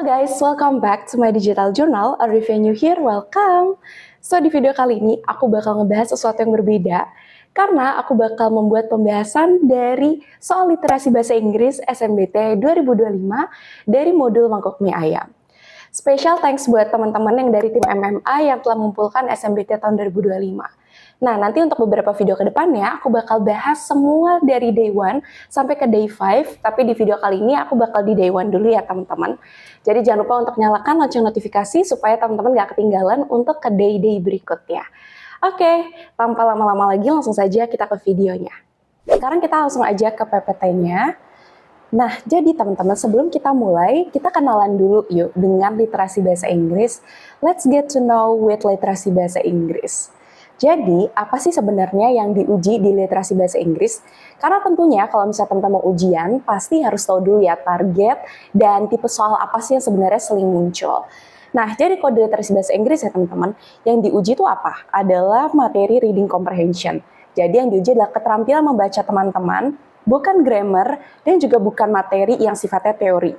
Guys, welcome back to my digital journal. Are you new here? Welcome. So di video kali ini aku bakal ngebahas sesuatu yang berbeda karena aku bakal membuat pembahasan dari soal literasi bahasa Inggris SNBT 2025 dari modul Mangkok Mie Ayam. Special thanks buat teman-teman yang dari tim MMA yang telah mengumpulkan SNBT tahun 2025. Nah, nanti untuk beberapa video ke depannya, aku bakal bahas semua dari day 1 sampai ke day 5, tapi di video kali ini aku bakal di day 1 dulu ya teman-teman. Jadi jangan lupa untuk nyalakan lonceng notifikasi supaya teman-teman gak ketinggalan untuk ke day-day berikutnya. Oke, tanpa lama-lama lagi langsung saja kita ke videonya. Sekarang kita langsung aja ke PPT-nya. Nah, jadi teman-teman sebelum kita mulai, kita kenalan dulu yuk dengan literasi bahasa Inggris. Let's get to know with literasi bahasa Inggris. Jadi, apa sih sebenarnya yang diuji di literasi bahasa Inggris? Karena tentunya kalau misalnya teman-teman mau ujian, pasti harus tahu dulu ya target dan tipe soal apa sih yang sebenarnya sering muncul. Nah, jadi kode literasi bahasa Inggris ya teman-teman, yang diuji itu apa? Adalah materi reading comprehension. Jadi yang diuji adalah keterampilan membaca teman-teman, bukan grammar, dan juga bukan materi yang sifatnya teori.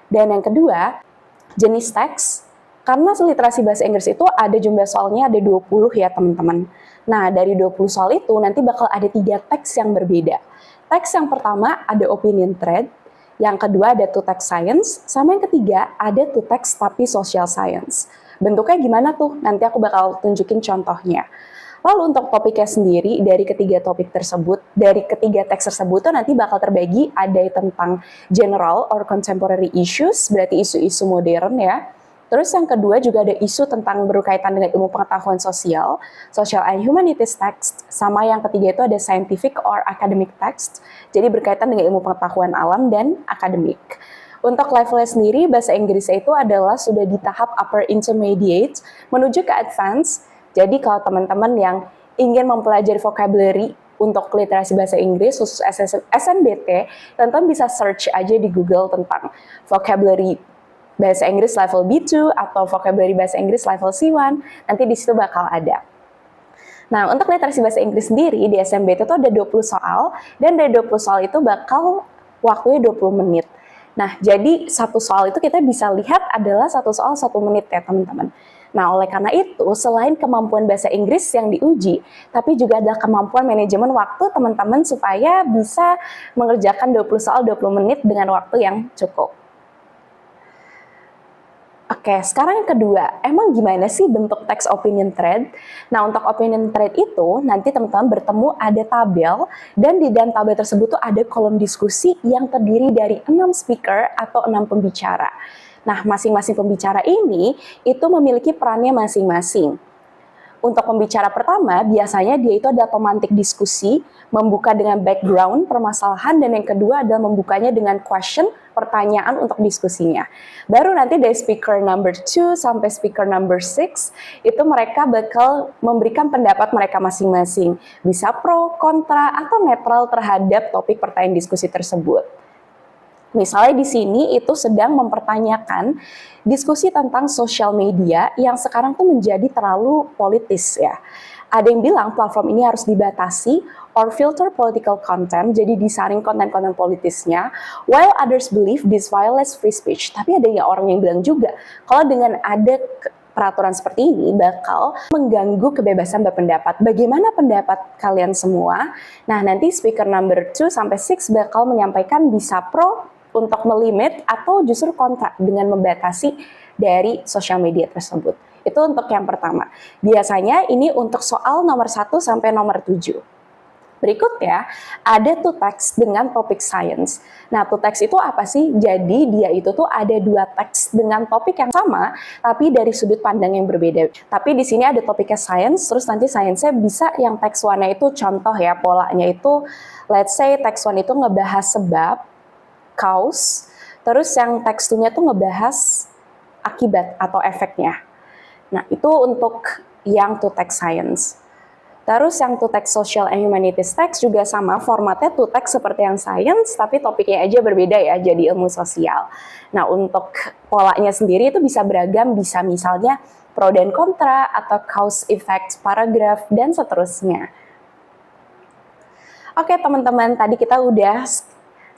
Dan yang kedua, jenis teks. Karena literasi bahasa Inggris itu ada jumlah soalnya ada 20 ya teman-teman. Nah, dari 20 soal itu nanti bakal ada 3 teks yang berbeda. Teks yang pertama ada opinion thread, yang kedua ada to text science, sama yang ketiga ada to text tapi social science. Bentuknya gimana tuh? Nanti aku bakal tunjukin contohnya. Lalu untuk topiknya sendiri, dari ketiga topik tersebut, dari ketiga teks tersebut tuh nanti bakal terbagi ada tentang general or contemporary issues, berarti isu-isu modern ya. Terus yang kedua juga ada isu tentang berkaitan dengan ilmu pengetahuan sosial, social and humanities text, sama yang ketiga itu ada scientific or academic text, jadi berkaitan dengan ilmu pengetahuan alam dan akademik. Untuk levelnya sendiri, bahasa Inggrisnya itu adalah sudah di tahap upper intermediate menuju ke advance. Jadi kalau teman-teman yang ingin mempelajari vocabulary untuk literasi bahasa Inggris khusus SNBT, teman-teman bisa search aja di Google tentang vocabulary bahasa Inggris level B2 atau vocabulary bahasa Inggris level C1, nanti di situ bakal ada. Nah, untuk literasi bahasa Inggris sendiri di SNBT itu ada 20 soal, dan dari 20 soal itu bakal waktunya 20 menit. Nah, jadi satu soal itu kita bisa lihat adalah satu soal 1 menit ya teman-teman. Nah, oleh karena itu, selain kemampuan bahasa Inggris yang diuji, tapi juga ada kemampuan manajemen waktu teman-teman supaya bisa mengerjakan 20 soal 20 menit dengan waktu yang cukup. Oke, sekarang yang kedua, emang gimana sih bentuk teks opinion thread? Nah, untuk opinion thread itu, nanti teman-teman bertemu ada tabel, dan di dalam tabel tersebut tuh ada kolom diskusi yang terdiri dari 6 speaker atau 6 pembicara. Nah, masing-masing pembicara ini, itu memiliki perannya masing-masing. Untuk pembicara pertama, biasanya dia itu adalah pemantik diskusi, membuka dengan background, permasalahan, dan yang kedua adalah membukanya dengan question, pertanyaan untuk diskusinya. Baru nanti dari speaker number 2 sampai speaker number 6, itu mereka bakal memberikan pendapat mereka masing-masing. Bisa pro, kontra, atau netral terhadap topik pertanyaan diskusi tersebut. Misalnya di sini itu sedang mempertanyakan diskusi tentang sosial media yang sekarang tuh menjadi terlalu politis ya. Ada yang bilang platform ini harus dibatasi or filter political content, jadi disaring konten-konten politisnya, while others believe this violates free speech. Tapi ada yang orang yang bilang juga, kalau dengan ada peraturan seperti ini bakal mengganggu kebebasan berpendapat. Bagaimana pendapat kalian semua? Nah, nanti speaker number 2 sampai 6 bakal menyampaikan bisa pro untuk melimit atau justru kontra dengan membatasi dari sosial media tersebut. Itu untuk yang pertama. Biasanya ini untuk soal nomor 1 sampai nomor 7. Berikutnya, ada to text dengan topik science. Nah, to text itu apa sih? Jadi, dia itu tuh ada 2 teks dengan topik yang sama, tapi dari sudut pandang yang berbeda. Tapi di sini ada topiknya science, terus nanti science-nya bisa yang teks 1-nya itu contoh ya, polanya itu, let's say teks 1 itu ngebahas sebab, cause, terus yang teks 2-nya tuh ngebahas akibat atau efeknya. Nah, itu untuk yang to text science. Terus yang to text social and humanities text juga sama, formatnya to text seperti yang science, tapi topiknya aja berbeda ya, jadi ilmu sosial. Nah, untuk polanya sendiri itu bisa beragam, bisa misalnya pro dan kontra, atau cause, effect, paragraf, dan seterusnya. Oke teman-teman, tadi kita udah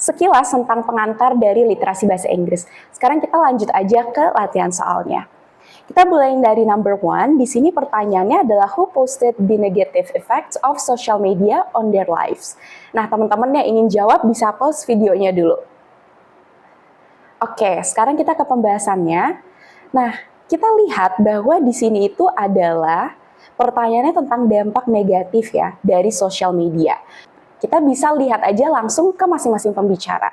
sekilas tentang pengantar dari literasi bahasa Inggris. Sekarang kita lanjut aja ke latihan soalnya. Kita mulai dari number 1. Di sini pertanyaannya adalah who posted the negative effects of social media on their lives. Nah, teman-teman yang ingin jawab bisa pause videonya dulu. Oke, sekarang kita ke pembahasannya. Nah, kita lihat bahwa di sini itu adalah pertanyaannya tentang dampak negatif ya dari social media. Kita bisa lihat aja langsung ke masing-masing pembicara.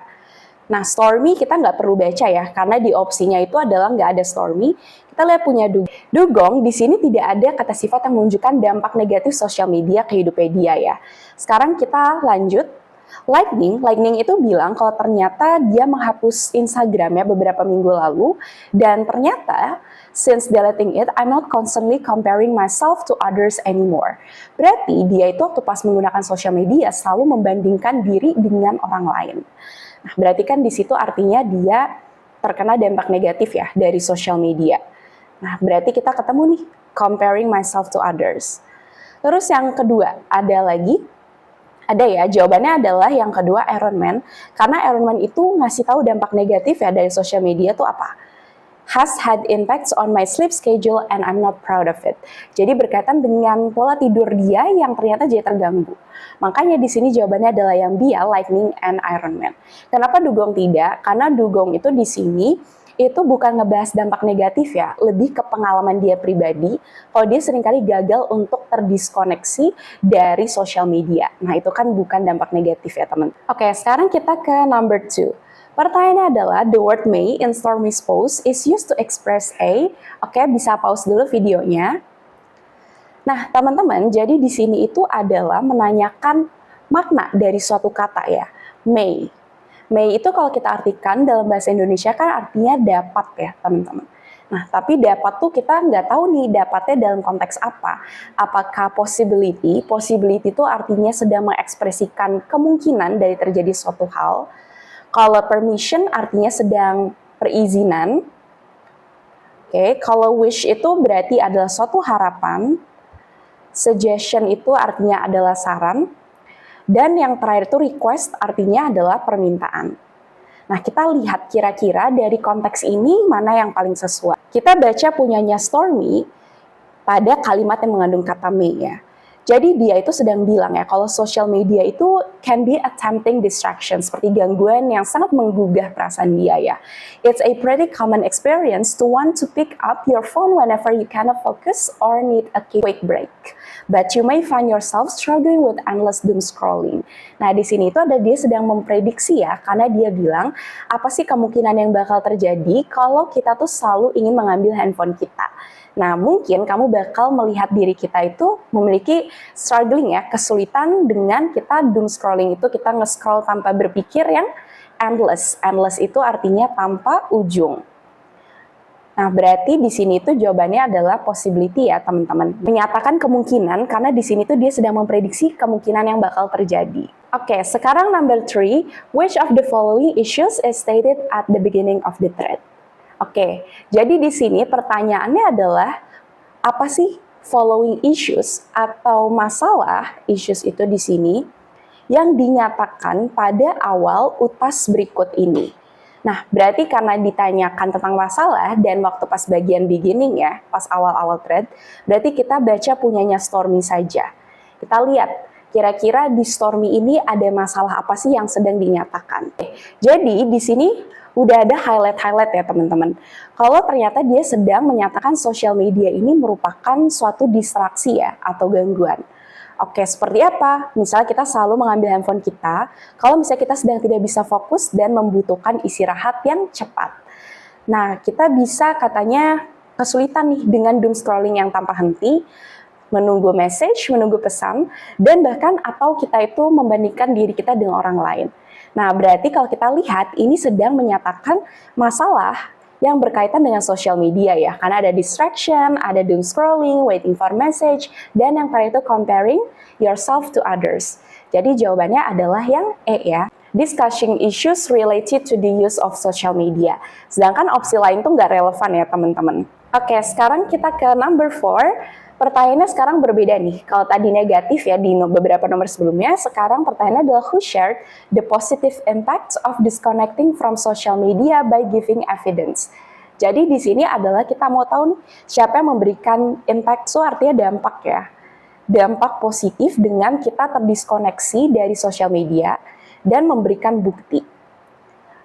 Nah, Stormy kita nggak perlu baca ya, karena di opsinya itu adalah nggak ada Stormy. Kita lihat punya Dugong, di sini tidak ada kata sifat yang menunjukkan dampak negatif sosial media ke hidupnya dia ya. Sekarang kita lanjut. Lightning itu bilang kalau ternyata dia menghapus Instagramnya beberapa minggu lalu, dan ternyata since deleting it, I'm not constantly comparing myself to others anymore. Berarti dia itu waktu pas menggunakan sosial media selalu membandingkan diri dengan orang lain. Nah, berarti kan di situ artinya dia terkena dampak negatif ya dari sosial media. Nah, berarti kita ketemu nih, comparing myself to others. Terus yang kedua, ada ya, jawabannya adalah yang kedua Iron Man, karena Iron Man itu ngasih tahu dampak negatif ya dari sosial media tuh apa? Has had impacts on my sleep schedule and I'm not proud of it. Jadi berkaitan dengan pola tidur dia yang ternyata jadi terganggu. Makanya di sini jawabannya adalah yang B ya, Lightning and Iron Man. Kenapa Dugong tidak? Karena Dugong itu di sini itu bukan ngebahas dampak negatif ya, lebih ke pengalaman dia pribadi, kalau dia seringkali gagal untuk terdiskoneksi dari sosial media. Nah, itu kan bukan dampak negatif ya, teman. Oke, sekarang kita ke number 2. Pertanyaannya adalah, the word may in Stormy's post is used to express a. Oke, bisa pause dulu videonya. Nah, teman-teman, jadi di sini itu adalah menanyakan makna dari suatu kata ya, may. May itu kalau kita artikan dalam bahasa Indonesia kan artinya dapat ya teman-teman. Nah, tapi dapat tuh kita nggak tahu nih dapatnya dalam konteks apa. Apakah possibility? Possibility itu artinya sedang mengekspresikan kemungkinan dari terjadi suatu hal. Kalau permission artinya sedang perizinan. Oke, kalau wish itu berarti adalah suatu harapan. Suggestion itu artinya adalah saran. Dan yang terakhir itu request artinya adalah permintaan. Nah, kita lihat kira-kira dari konteks ini mana yang paling sesuai. Kita baca punyanya Stormy pada kalimat yang mengandung kata may ya. Jadi dia itu sedang bilang ya, kalau social media itu can be a tempting distraction, seperti gangguan yang sangat menggugah perasaan dia ya. It's a pretty common experience to want to pick up your phone whenever you cannot focus or need a quick break. But you may find yourself struggling with endless doom scrolling. Nah, di sini itu ada dia sedang memprediksi ya, karena dia bilang, apa sih kemungkinan yang bakal terjadi kalau kita tuh selalu ingin mengambil handphone kita. Nah, mungkin kamu bakal melihat diri kita itu memiliki struggling ya, kesulitan dengan kita doom scrolling itu, kita nge-scroll tanpa berpikir yang endless. Endless itu artinya tanpa ujung. Nah, berarti di sini itu jawabannya adalah possibility ya, teman-teman. Menyatakan kemungkinan karena di sini tuh dia sedang memprediksi kemungkinan yang bakal terjadi. Oke, sekarang number 3, which of the following issues is stated at the beginning of the thread? Oke, jadi di sini pertanyaannya adalah apa sih following issues atau masalah issues itu di sini yang dinyatakan pada awal utas berikut ini. Nah, berarti karena ditanyakan tentang masalah dan waktu pas bagian beginning ya, pas awal-awal thread, berarti kita baca punyanya Stormy saja. Kita lihat kira-kira di Stormy ini ada masalah apa sih yang sedang dinyatakan. Jadi di sini udah ada highlight-highlight ya teman-teman. Kalau ternyata dia sedang menyatakan sosial media ini merupakan suatu distraksi ya atau gangguan. Oke, seperti apa? Misalnya kita selalu mengambil handphone kita, kalau misalnya kita sedang tidak bisa fokus dan membutuhkan istirahat yang cepat. Nah, kita bisa katanya kesulitan nih dengan doom scrolling yang tanpa henti, menunggu message, menunggu pesan, dan bahkan atau kita itu membandingkan diri kita dengan orang lain. Nah, berarti kalau kita lihat ini sedang menyatakan masalah yang berkaitan dengan social media ya, karena ada distraction, ada doom scrolling, waiting for message, dan yang terakhir itu comparing yourself to others. Jadi jawabannya adalah yang E ya, discussing issues related to the use of social media. Sedangkan opsi lain tuh nggak relevan ya teman-teman. Oke, sekarang kita ke number 4. Pertanyaannya sekarang berbeda nih. Kalau tadi negatif ya di beberapa nomor sebelumnya, sekarang pertanyaannya adalah who shared the positive impacts of disconnecting from social media by giving evidence. Jadi di sini adalah kita mau tahu nih siapa yang memberikan impact, so artinya dampak ya. Dampak positif dengan kita terdiskoneksi dari sosial media dan memberikan bukti.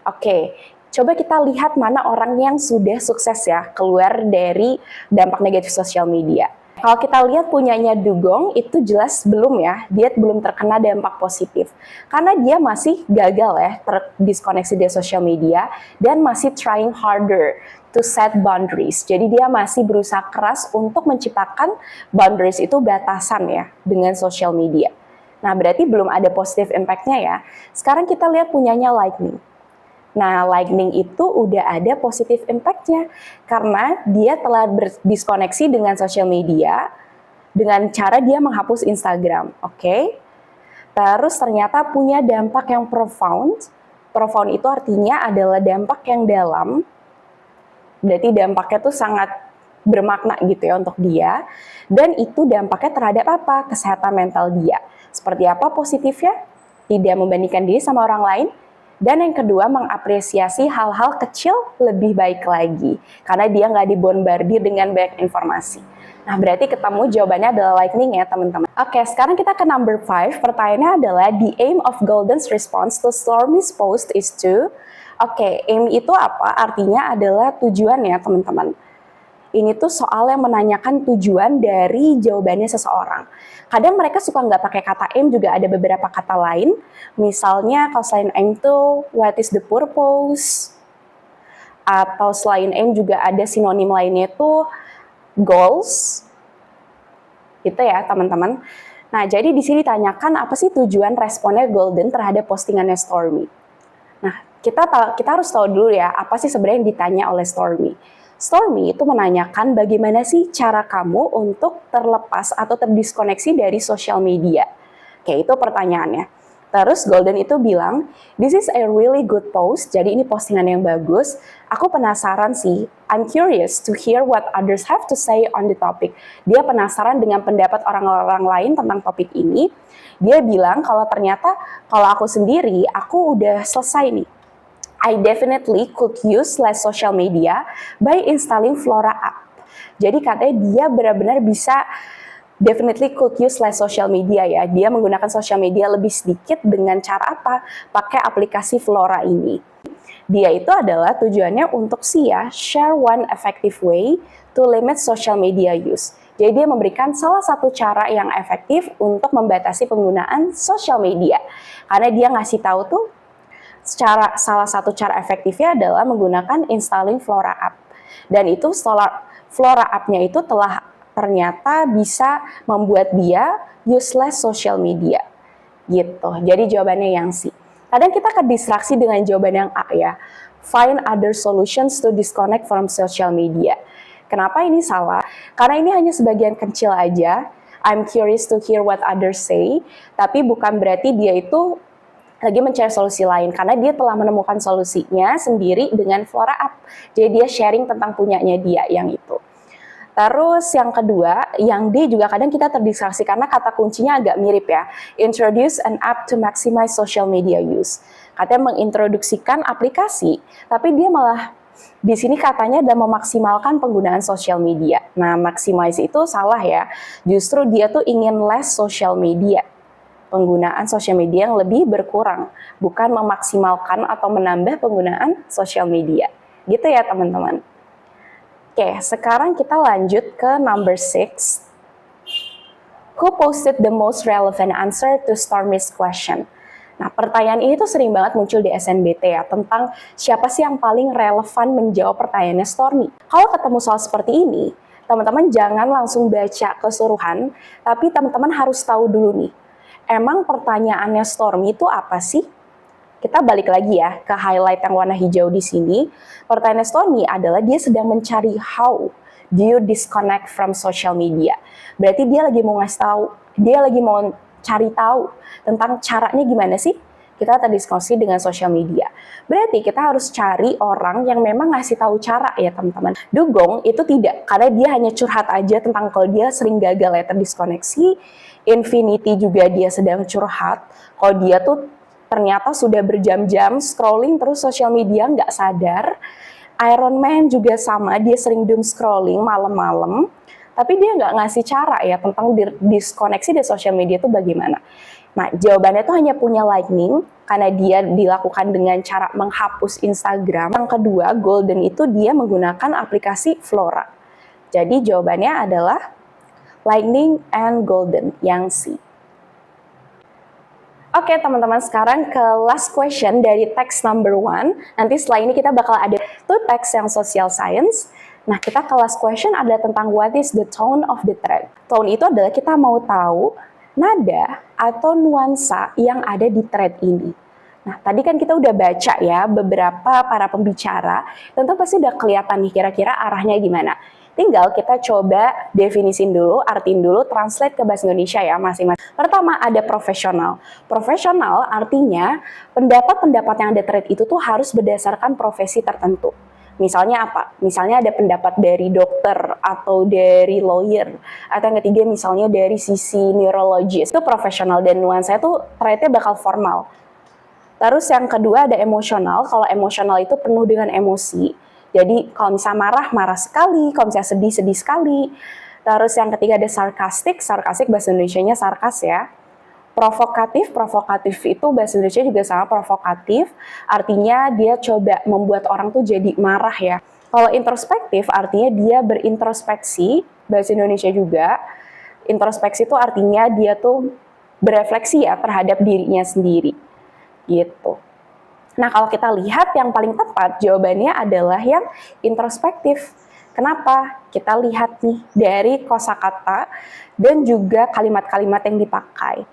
Oke, coba kita lihat mana orang yang sudah sukses ya keluar dari dampak negatif sosial media. Kalau kita lihat punyanya Dugong itu jelas belum ya, dia belum terkena dampak positif. Karena dia masih gagal ya terdiskoneksi dari sosial media dan masih trying harder to set boundaries. Jadi dia masih berusaha keras untuk menciptakan boundaries itu batasan ya dengan sosial media. Nah berarti belum ada positive impact-nya ya. Sekarang kita lihat punyanya Lightning. Nah, Lightning itu udah ada positif impact-nya karena dia telah berdiskoneksi dengan sosial media dengan cara dia menghapus Instagram, oke? Terus ternyata punya dampak yang profound. Profound itu artinya adalah dampak yang dalam. Berarti dampaknya tuh sangat bermakna gitu ya untuk dia. Dan itu dampaknya terhadap apa? Kesehatan mental dia. Seperti apa positifnya? Tidak membandingkan diri sama orang lain. Dan yang kedua, mengapresiasi hal-hal kecil lebih baik lagi. Karena dia nggak dibombardir dengan banyak informasi. Nah, berarti ketemu jawabannya adalah Lightning ya, teman-teman. Oke, sekarang kita ke number 5. Pertanyaannya adalah, the aim of Golden's response to Stormy's post is to... Oke, aim itu apa? Artinya adalah tujuan ya, teman-teman. Ini tuh soal yang menanyakan tujuan dari jawabannya seseorang. Kadang mereka suka nggak pakai kata aim, juga ada beberapa kata lain. Misalnya kalau selain aim tuh what is the purpose? Atau selain aim juga ada sinonim lainnya tuh goals. Itu ya teman-teman. Nah jadi di sini ditanyakan apa sih tujuan responnya Golden terhadap postingannya Stormy. Nah kita harus tahu dulu ya apa sih sebenarnya yang ditanya oleh Stormy. Stormy itu menanyakan bagaimana sih cara kamu untuk terlepas atau terdiskoneksi dari sosial media. Oke, itu pertanyaannya. Terus Golden itu bilang, this is a really good post, jadi ini postingan yang bagus. Aku penasaran sih, I'm curious to hear what others have to say on the topic. Dia penasaran dengan pendapat orang-orang lain tentang topik ini. Dia bilang kalau ternyata kalau aku sendiri, aku udah selesai nih. I definitely could use less social media by installing Flora app. Jadi katanya dia benar-benar bisa definitely could use less social media ya. Dia menggunakan social media lebih sedikit dengan cara apa? Pakai aplikasi Flora ini. Dia itu adalah tujuannya untuk share one effective way to limit social media use. Jadi dia memberikan salah satu cara yang efektif untuk membatasi penggunaan social media. Karena dia ngasih tahu tuh salah satu cara efektifnya adalah menggunakan installing Flora app. Dan itu Flora app-nya itu telah ternyata bisa membuat dia useless social media. Gitu. Jadi jawabannya yang C. Kadang kita kedistraksi dengan jawaban yang A ya. Find other solutions to disconnect from social media. Kenapa ini salah? Karena ini hanya sebagian kecil aja. I'm curious to hear what others say. Tapi bukan berarti dia itu lagi mencari solusi lain karena dia telah menemukan solusinya sendiri dengan Flora app. Jadi dia sharing tentang punyanya dia yang itu. Terus yang kedua, yang D juga kadang kita terdistraksi karena kata kuncinya agak mirip ya. Introduce an app to maximize social media use. Katanya mengintroduksikan aplikasi, tapi dia malah di sini katanya adalah memaksimalkan penggunaan sosial media. Nah, maximize itu salah ya. Justru dia tuh ingin less social media. Penggunaan sosial media yang lebih berkurang, bukan memaksimalkan atau menambah penggunaan sosial media. Gitu ya teman-teman. Oke, sekarang kita lanjut ke number 6. Who posted the most relevant answer to Stormy's question? Nah, pertanyaan ini tuh sering banget muncul di SNBT ya, tentang siapa sih yang paling relevan menjawab pertanyaannya Stormy. Kalau ketemu soal seperti ini, teman-teman jangan langsung baca keseluruhan, tapi teman-teman harus tahu dulu nih, emang pertanyaannya Stormy itu apa sih? Kita balik lagi ya ke highlight yang warna hijau di sini. Pertanyaan Stormy adalah dia sedang mencari how do you disconnect from social media. Berarti dia lagi mau ngasih tahu, dia lagi mau cari tahu tentang caranya gimana sih kita terdiskusi dengan sosial media. Berarti kita harus cari orang yang memang ngasih tahu cara ya teman-teman. Dugong itu tidak, karena dia hanya curhat aja tentang kalau dia sering gagal ya terdiskoneksi. Infinity juga dia sedang curhat, kalau dia tuh ternyata sudah berjam-jam scrolling terus sosial media nggak sadar. Iron Man juga sama, dia sering doom scrolling malam-malam, tapi dia nggak ngasih cara ya tentang diskoneksi di sosial media itu bagaimana. Nah, jawabannya itu hanya punya Lightning, karena dia dilakukan dengan cara menghapus Instagram. Yang kedua, Golden itu dia menggunakan aplikasi Flora. Jadi jawabannya adalah Lightning and Golden, yang C. Oke teman-teman, sekarang ke last question dari text number 1. Nanti setelah ini kita bakal ada 2 teks yang social science. Nah, kita ke last question ada tentang what is the tone of the thread. Tone itu adalah kita mau tahu nada atau nuansa yang ada di thread ini. Nah, tadi kan kita udah baca ya beberapa para pembicara, tentu pasti udah kelihatan nih kira-kira arahnya gimana. Tinggal kita coba definisin dulu, artiin dulu, translate ke bahasa Indonesia ya masing-masing. Pertama ada profesional. Profesional artinya pendapat-pendapat yang ada thread itu tuh harus berdasarkan profesi tertentu. Misalnya apa? Misalnya ada pendapat dari dokter atau dari lawyer. Atau yang ketiga misalnya dari sisi neurologis. Itu profesional dan nuansa itu threadnya bakal formal. Terus yang kedua ada emosional. Kalau emosional itu penuh dengan emosi. Jadi kalau misalnya marah, marah sekali. Kalau misalnya sedih, sedih sekali. Terus yang ketiga ada sarkastik. Sarkastik bahasa Indonesianya sarkas ya. Provokatif. Provokatif itu bahasa Indonesia juga sama provokatif. Artinya dia coba membuat orang tuh jadi marah ya. Kalau introspektif artinya dia berintrospeksi. Bahasa Indonesia juga. Introspeksi itu artinya dia tuh berefleksi ya terhadap dirinya sendiri. Gitu. Nah, kalau kita lihat yang paling tepat jawabannya adalah yang introspektif. Kenapa? Kita lihat nih dari kosakata dan juga kalimat-kalimat yang dipakai.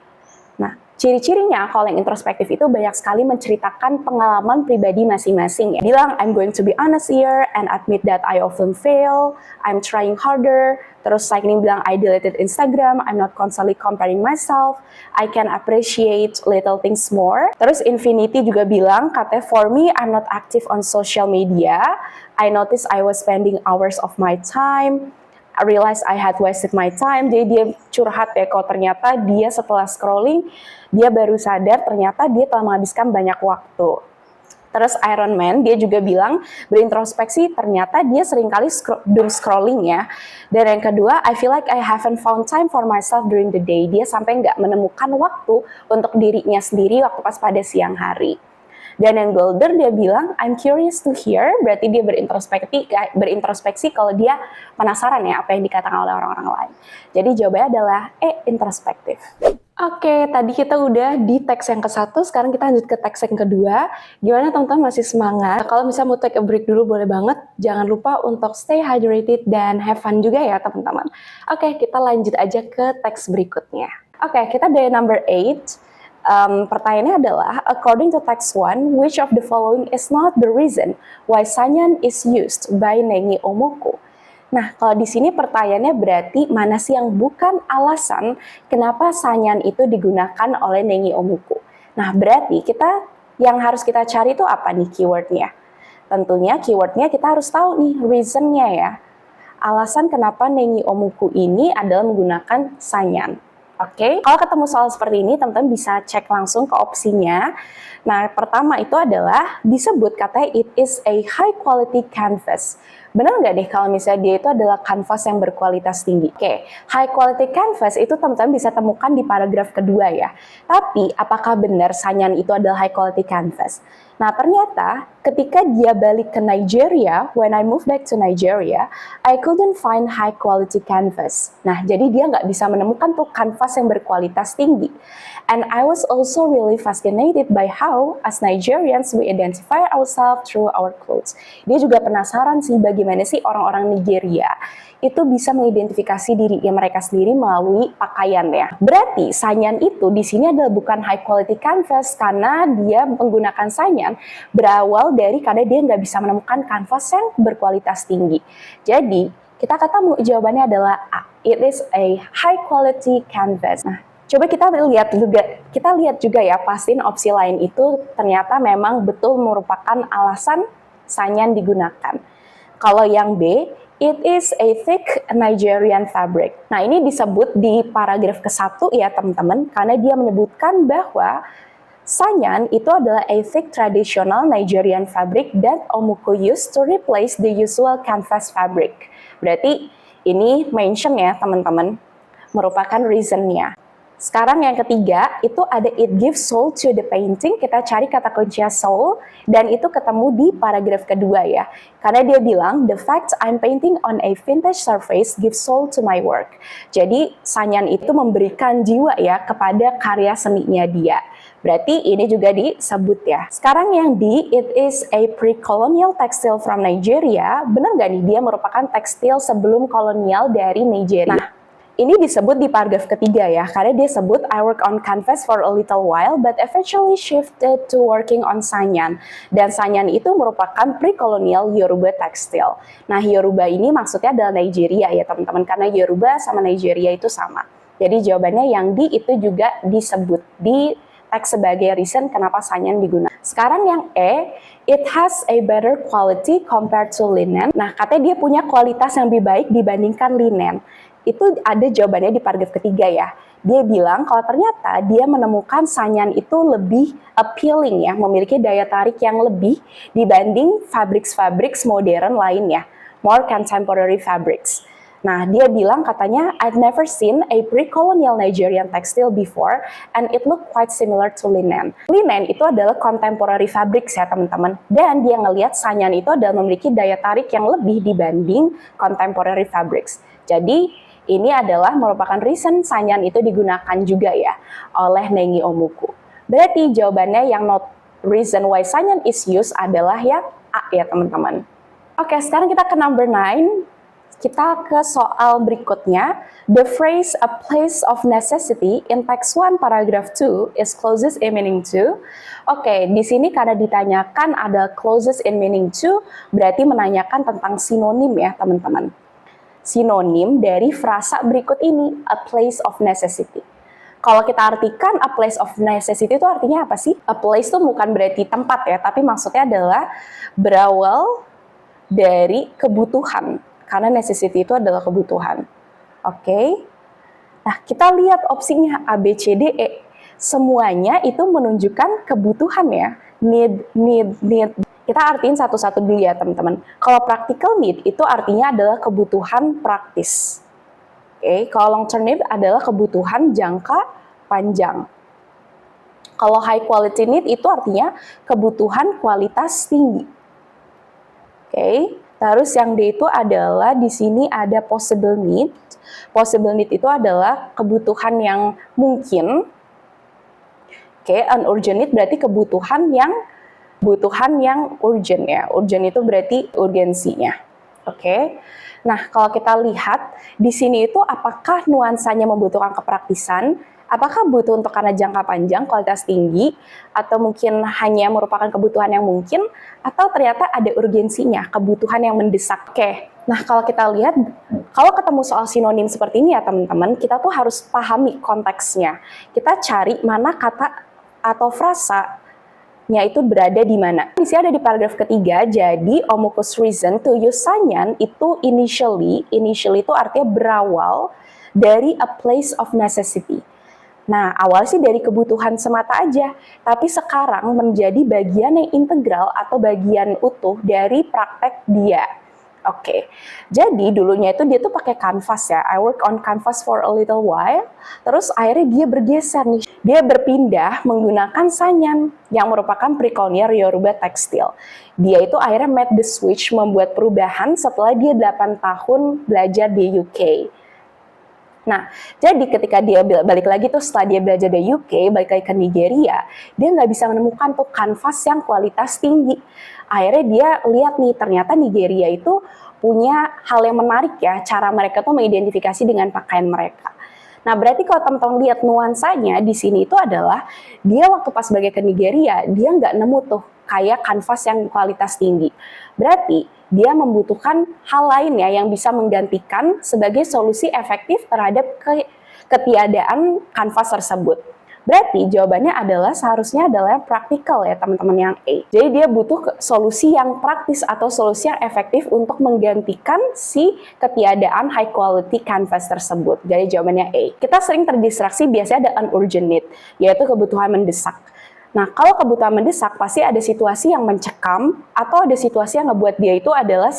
Nah, ciri-cirinya kalau yang introspektif itu banyak sekali menceritakan pengalaman pribadi masing-masing ya. Bilang, I'm going to be honest here and admit that I often fail, I'm trying harder. Terus Lightning bilang, I deleted Instagram, I'm not constantly comparing myself, I can appreciate little things more. Terus Infinity juga bilang, katanya for me, I'm not active on social media, I noticed I was spending hours of my time, I realized I had wasted my time. Jadi dia curhat ya, kalau ternyata dia setelah scrolling, dia baru sadar ternyata dia telah menghabiskan banyak waktu. Terus Iron Man, dia juga bilang berintrospeksi, ternyata dia seringkali doom scrolling ya. Dan yang kedua, I feel like I haven't found time for myself during the day. Dia sampai nggak menemukan waktu untuk dirinya sendiri waktu pas pada siang hari. Dan yang Golden dia bilang, I'm curious to hear, berarti dia berintrospeksi kalau dia penasaran ya apa yang dikatakan oleh orang-orang lain. Jadi jawabannya adalah introspektif. Oke, tadi kita udah di teks yang ke-1, sekarang kita lanjut ke teks yang kedua. Gimana teman-teman, masih semangat? Kalau misalnya mau take a break dulu boleh banget. Jangan lupa untuk stay hydrated dan have fun juga ya teman-teman. Oke, kita lanjut aja ke teks berikutnya. Oke, kita dari number 8. Pertanyaannya adalah, according to text 1, which of the following is not the reason why sanyan is used by Nengi Omoku? Nah, kalau di sini pertanyaannya berarti mana sih yang bukan alasan kenapa sanyan itu digunakan oleh Nengi Omoku? Nah, berarti yang harus kita cari itu apa nih keywordnya? Tentunya keywordnya kita harus tahu nih reasonnya ya. Alasan kenapa Nengi Omoku ini adalah menggunakan sanyan. Oke, kalau ketemu soal seperti ini, teman-teman bisa cek langsung ke opsinya. Nah, pertama itu adalah disebut katanya it is a high quality canvas. Benar nggak deh kalau misalnya dia itu adalah kanvas yang berkualitas tinggi? Oke, high quality canvas itu teman-teman bisa temukan di paragraf kedua ya. Tapi, apakah benar sanyan itu adalah high quality canvas? Nah, ternyata ketika dia balik ke Nigeria, when I moved back to Nigeria, I couldn't find high quality canvas. Nah, jadi dia nggak bisa menemukan tuh kanvas yang berkualitas tinggi. And I was also really fascinated by how, as Nigerians, we identify ourselves through our clothes. Dia juga penasaran sih bagaimana sih orang-orang Nigeria itu bisa mengidentifikasi diri mereka sendiri melalui pakaian ya. Berarti sanyan itu di sini adalah bukan high quality canvas karena dia menggunakan sanyan berawal dari karena dia nggak bisa menemukan kanvas yang berkualitas tinggi. Jadi kita ketemu jawabannya adalah A, it is a high quality canvas. Nah, Coba kita lihat juga ya, pastiin opsi lain itu ternyata memang betul merupakan alasan Sanyan digunakan. Kalau yang B, it is a thick Nigerian fabric. Nah, ini disebut di paragraf ke-1 ya teman-teman, karena dia menyebutkan bahwa Sanyan itu adalah a thick traditional Nigerian fabric that Omuko used to replace the usual canvas fabric. Berarti ini mention ya teman-teman, merupakan reasonnya. Sekarang yang ketiga, itu ada it gives soul to the painting. Kita cari kata kunci soul, dan itu ketemu di paragraf kedua ya. Karena dia bilang, the fact I'm painting on a vintage surface gives soul to my work. Jadi, Sanyan itu memberikan jiwa ya kepada karya seninya dia. Berarti ini juga disebut ya. Sekarang yang di, it is a pre-colonial textile from Nigeria. Benar nggak nih, dia merupakan tekstil sebelum kolonial dari Nigeria. Nah, ini disebut di paragraf ketiga ya, karena dia sebut I work on canvas for a little while, but eventually shifted to working on Sanyan. Dan Sanyan itu merupakan pre-colonial Yoruba tekstil. Nah, Yoruba ini maksudnya adalah Nigeria ya teman-teman, karena Yoruba sama Nigeria itu sama. Jadi jawabannya yang di itu juga disebut di teks sebagai reason kenapa Sanyan digunakan. Sekarang yang E, it has a better quality compared to linen. Nah, katanya dia punya kualitas yang lebih baik dibandingkan linen. Itu ada jawabannya di paragraf ketiga ya. Dia bilang kalau ternyata dia menemukan Sanyan itu lebih appealing ya, memiliki daya tarik yang lebih dibanding fabrics modern lainnya, more contemporary fabrics. Nah, dia bilang katanya, I've never seen a pre-colonial Nigerian textile before, and it looked quite similar to linen. Linen itu adalah contemporary fabrics ya teman-teman, dan dia ngelihat Sanyan itu adalah memiliki daya tarik yang lebih dibanding contemporary fabrics. Jadi, ini adalah merupakan reason Sanyan itu digunakan juga ya oleh Nengi Omuku. Berarti jawabannya yang not reason why Sanyan is used adalah yang A ya teman-teman. Oke, sekarang kita ke number 9. Kita ke soal berikutnya. The phrase a place of necessity in text 1 paragraph 2 is closest in meaning to. Oke, di sini karena ditanyakan ada closest in meaning to, berarti menanyakan tentang sinonim ya teman-teman. Sinonim dari frasa berikut ini, a place of necessity. Kalau kita artikan a place of necessity itu artinya apa sih? A place itu bukan berarti tempat ya, tapi maksudnya adalah berawal dari kebutuhan. Karena necessity itu adalah kebutuhan. Oke. Nah, kita lihat opsinya A, B, C, D, E. Semuanya itu menunjukkan kebutuhan ya. Need. Kita artiin satu-satu dulu ya teman-teman. Kalau practical need itu artinya adalah kebutuhan praktis. Oke, kalau long term need adalah kebutuhan jangka panjang. Kalau high quality need itu artinya kebutuhan kualitas tinggi. Oke, terus yang D itu adalah di sini ada possible need. Possible need itu adalah kebutuhan yang mungkin. Oke, an urgent need berarti kebutuhan yang urgent ya. Urgent itu berarti urgensinya. Oke. Nah, kalau kita lihat di sini itu apakah nuansanya membutuhkan kepraktisan, apakah butuh untuk karena jangka panjang, kualitas tinggi, atau mungkin hanya merupakan kebutuhan yang mungkin, atau ternyata ada urgensinya, kebutuhan yang mendesak. Oke. Nah, kalau kita lihat, kalau ketemu soal sinonim seperti ini ya teman-teman, kita tuh harus pahami konteksnya. Kita cari mana kata atau frasa itu berada di mana. Di sini ada di paragraf ketiga, jadi Omuku's reason to use Sanyan itu initially itu artinya berawal dari a place of necessity. Nah, awal sih dari kebutuhan semata aja, tapi sekarang menjadi bagian yang integral atau bagian utuh dari praktek dia. Oke, jadi dulunya itu dia tuh pakai kanvas ya. I work on canvas for a little while. Terus akhirnya dia bergeser nih. Dia berpindah menggunakan Sanyan yang merupakan pre-colonial Yoruba tekstil. Dia itu akhirnya made the switch, membuat perubahan setelah dia 8 tahun belajar di UK. Nah, jadi ketika dia balik lagi tuh setelah dia belajar di UK, balik lagi ke Nigeria, dia nggak bisa menemukan tuh kanvas yang kualitas tinggi. Akhirnya dia lihat nih, ternyata Nigeria itu punya hal yang menarik ya, cara mereka tuh mengidentifikasi dengan pakaian mereka. Nah, berarti kalau teman-teman lihat nuansanya di sini itu adalah, dia waktu pas balik ke Nigeria, dia nggak nemu tuh kayak kanvas yang kualitas tinggi. Berarti dia membutuhkan hal lain ya yang bisa menggantikan sebagai solusi efektif terhadap ketiadaan kanvas tersebut. Berarti jawabannya seharusnya adalah yang praktikal ya teman-teman, yang A. Jadi dia butuh solusi yang praktis atau solusi yang efektif untuk menggantikan si ketiadaan high quality canvas tersebut. Jadi jawabannya A. Kita sering terdistraksi, biasanya ada an urgent need, yaitu kebutuhan mendesak. Nah, kalau kebutuhan mendesak pasti ada situasi yang mencekam atau ada situasi yang ngebuat dia itu ada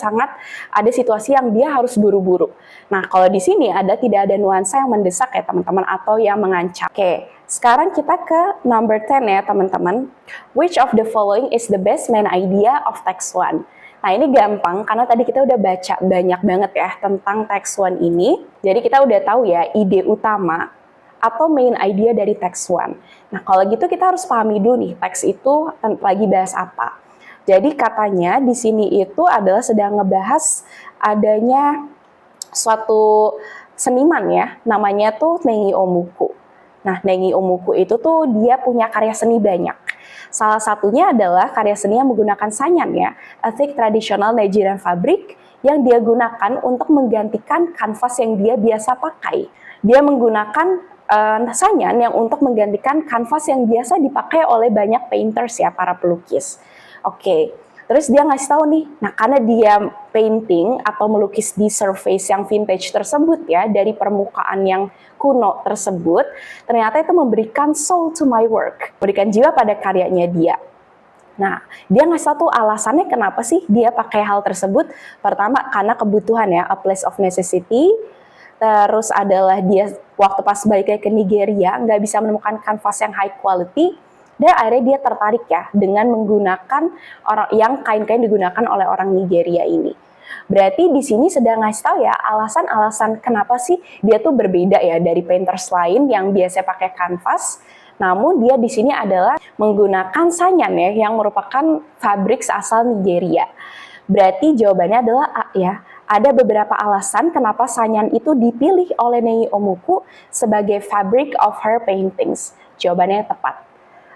situasi yang dia harus buru-buru. Nah, kalau di sini tidak ada nuansa yang mendesak ya teman-teman, atau yang mengancam. Oke, sekarang kita ke number 10 ya teman-teman. Which of the following is the best main idea of text 1? Nah, ini gampang karena tadi kita udah baca banyak banget ya tentang text 1 ini. Jadi kita udah tahu ya ide utama atau main idea dari text 1. Nah, kalau gitu kita harus pahami dulu nih, teks itu lagi bahas apa. Jadi katanya di sini itu adalah sedang ngebahas adanya suatu seniman ya, namanya tuh Nengi Omuku. Nah, Nengi Omuku itu tuh dia punya karya seni banyak. Salah satunya adalah karya seni yang menggunakan sanyan ya, a thick traditional Nigerian fabric yang dia gunakan untuk menggantikan kanvas yang dia biasa pakai. Dia menggunakan sanyan yang untuk menggantikan kanvas yang biasa dipakai oleh banyak painters ya, para pelukis. Oke, terus dia ngasih tahu nih, nah karena dia painting atau melukis di surface yang vintage tersebut ya, dari permukaan yang kuno tersebut, ternyata itu memberikan soul to my work, memberikan jiwa pada karyanya dia. Nah, dia ngasih tahu alasannya kenapa sih dia pakai hal tersebut. Pertama, karena kebutuhan ya, a place of necessity. Terus adalah dia waktu pas balik ke Nigeria nggak bisa menemukan kanvas yang high quality, dan akhirnya dia tertarik ya dengan menggunakan kain-kain digunakan oleh orang Nigeria ini. Berarti di sini sedang ngasih tahu ya alasan-alasan kenapa sih dia tuh berbeda ya dari painters lain yang biasa pakai kanvas. Namun dia di sini adalah menggunakan sanyan ya yang merupakan fabrik asal Nigeria. Berarti jawabannya adalah A ya. Ada beberapa alasan kenapa sanyan itu dipilih oleh Nengi Omuku sebagai fabric of her paintings. Jawabannya tepat.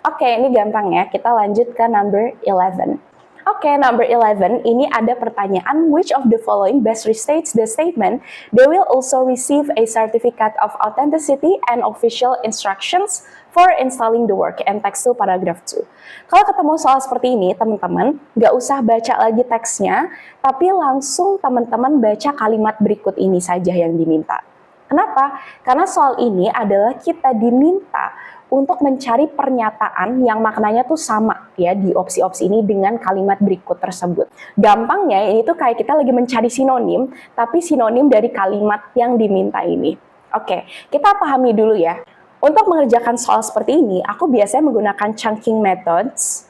Oke, ini gampang ya. Kita lanjut ke number 11. Oke, number 11, ini ada pertanyaan, which of the following best restates the statement, they will also receive a certificate of authenticity and official instructions for installing the work, and text 2 paragraph 2. Kalau ketemu soal seperti ini, teman-teman, nggak usah baca lagi teksnya, tapi langsung teman-teman baca kalimat berikut ini saja yang diminta. Kenapa? Karena soal ini adalah kita diminta untuk mencari pernyataan yang maknanya tuh sama ya di opsi-opsi ini dengan kalimat berikut tersebut. Gampangnya ini tuh kayak kita lagi mencari sinonim, tapi sinonim dari kalimat yang diminta ini. Oke, kita pahami dulu ya. Untuk mengerjakan soal seperti ini, aku biasanya menggunakan chunking methods.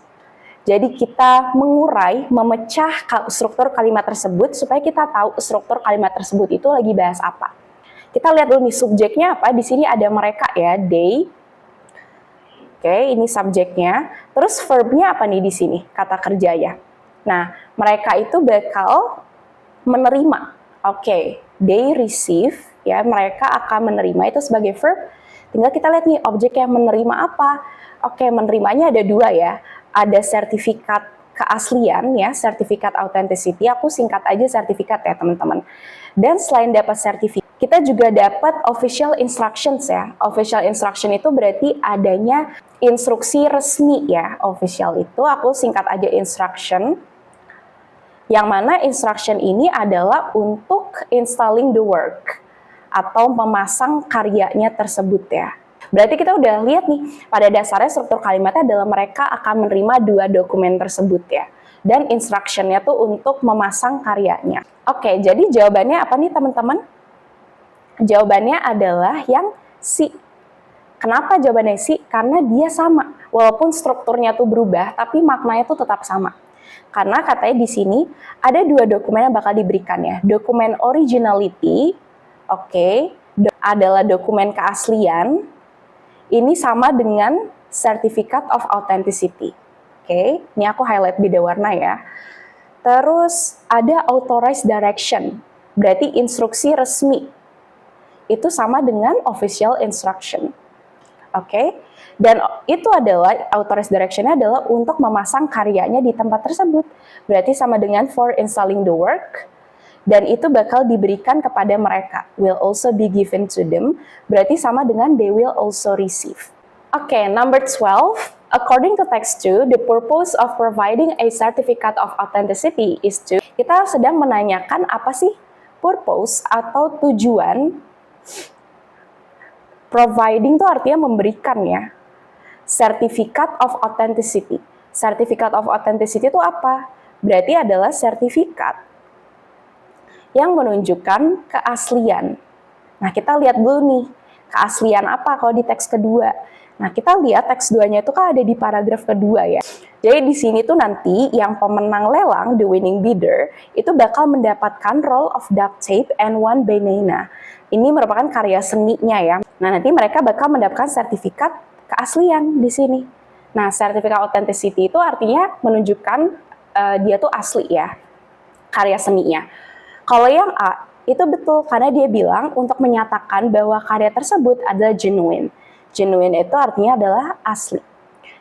Jadi kita mengurai, memecah struktur kalimat tersebut supaya kita tahu struktur kalimat tersebut itu lagi bahas apa. Kita lihat dulu nih subjeknya apa. Di sini ada mereka ya, they. Oke, ini subjeknya. Terus verbnya apa nih di sini? Kata kerja ya. Nah, mereka itu bakal menerima. Oke, they receive ya, mereka akan menerima itu sebagai verb. Tinggal kita lihat nih objek yang menerima apa. Oke, menerimanya ada dua ya. Ada sertifikat keaslian ya, sertifikat authenticity. Aku singkat aja sertifikat ya teman-teman. Dan selain dapat sertifikat, kita juga dapat official instructions ya. Official instruction itu berarti adanya instruksi resmi ya. Official itu aku singkat aja instruction. Yang mana instruction ini adalah untuk installing the work atau memasang karyanya tersebut ya. Berarti kita udah lihat nih, pada dasarnya struktur kalimatnya adalah mereka akan menerima dua dokumen tersebut ya. Dan instruction-nya tuh untuk memasang karyanya. Oke, jadi jawabannya apa nih teman-teman? Jawabannya adalah yang C. Kenapa jawabannya C? Karena dia sama. Walaupun strukturnya tuh berubah, tapi maknanya tuh tetap sama. Karena katanya di sini ada dua dokumen yang bakal diberikan ya. Dokumen originality, oke, adalah dokumen keaslian. Ini sama dengan Certificate of Authenticity. Oke, ini aku highlight beda warna ya. Terus ada Authorized Direction, berarti instruksi resmi. Itu sama dengan Official Instruction. Oke, dan itu adalah Authorized Direction-nya adalah untuk memasang karyanya di tempat tersebut. Berarti sama dengan for installing the work. dan itu bakal diberikan kepada mereka. Will also be given to them, berarti sama dengan they will also receive. Oke, number 12. According to text 2, the purpose of providing a certificate of authenticity is to... Kita sedang menanyakan apa sih purpose atau tujuan. Providing itu artinya memberikan ya. Certificate of authenticity. Certificate of authenticity itu apa? Berarti adalah sertifikat yang menunjukkan keaslian. Nah, kita lihat dulu nih, keaslian apa kalau di teks kedua. Nah, kita lihat teks 2-nya itu kan ada di paragraf kedua ya. Jadi di sini tuh nanti yang pemenang lelang, the winning bidder, itu bakal mendapatkan roll of duct tape and one banana. Ini merupakan karya seninya ya. Nah, nanti mereka bakal mendapatkan sertifikat keaslian di sini. Nah, sertifikat authenticity itu artinya menunjukkan dia tuh asli ya, karya seninya. Kalau yang A, itu betul karena dia bilang untuk menyatakan bahwa karya tersebut adalah genuine. Genuine itu artinya adalah asli.